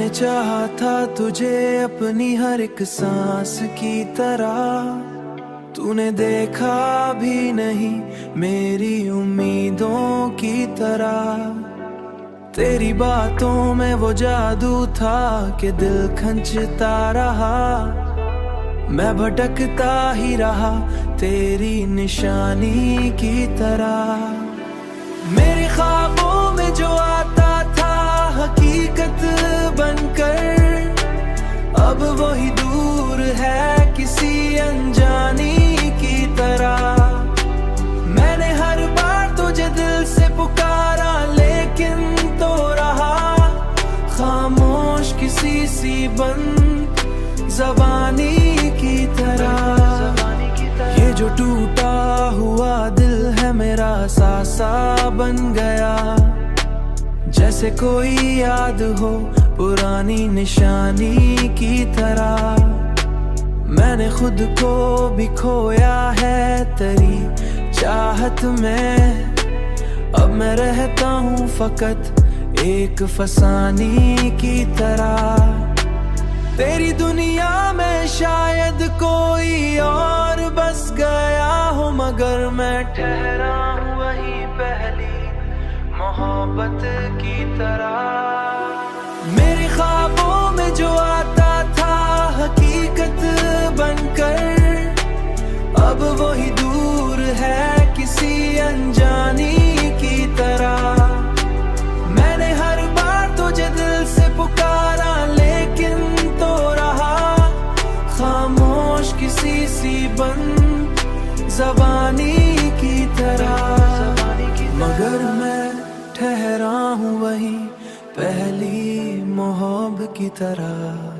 मैंने चाहा था तुझे अपनी हर एक सांस की तरह, तूने देखा भी नहीं मेरी उम्मीदों की तरह। तेरी बातों में वो जादू था कि दिल खंचता रहा, मैं भटकता ही रहा तेरी निशानी की तरह। मेरे ख्वाबों में जो आता था हकीकत बनकर, अब वही दूर है किसी अनजानी की तरह। मैंने हर बार तुझे दिल से पुकारा लेकिन तो रहा खामोश किसी सी बंद ज़बानी की तरह। ये जो टूटा हुआ दिल है मेरा सासा बन गया, जैसे कोई याद हो पुरानी निशानी की तरह। मैंने खुद को भी खोया है तेरी चाहत में, अब मैं रहता हूँ फकत एक फसानी की तरह। तेरी दुनिया में शायद कोई और बस गया हो, मगर मैं ठहरा हूँ वहीं पहली मोहब्बत की तरह। मेरे ख्वाबों में जो आता था हकीकत बनकर, अब वही दूर है किसी अनजानी की तरह। मैंने हर बार तुझे दिल से पुकारा लेकिन तो रहा खामोश किसी सी बंद ज़बानी की तरह। मगर मैं ठहरा हूँ वहीं पहली मोहब्बत की तरह।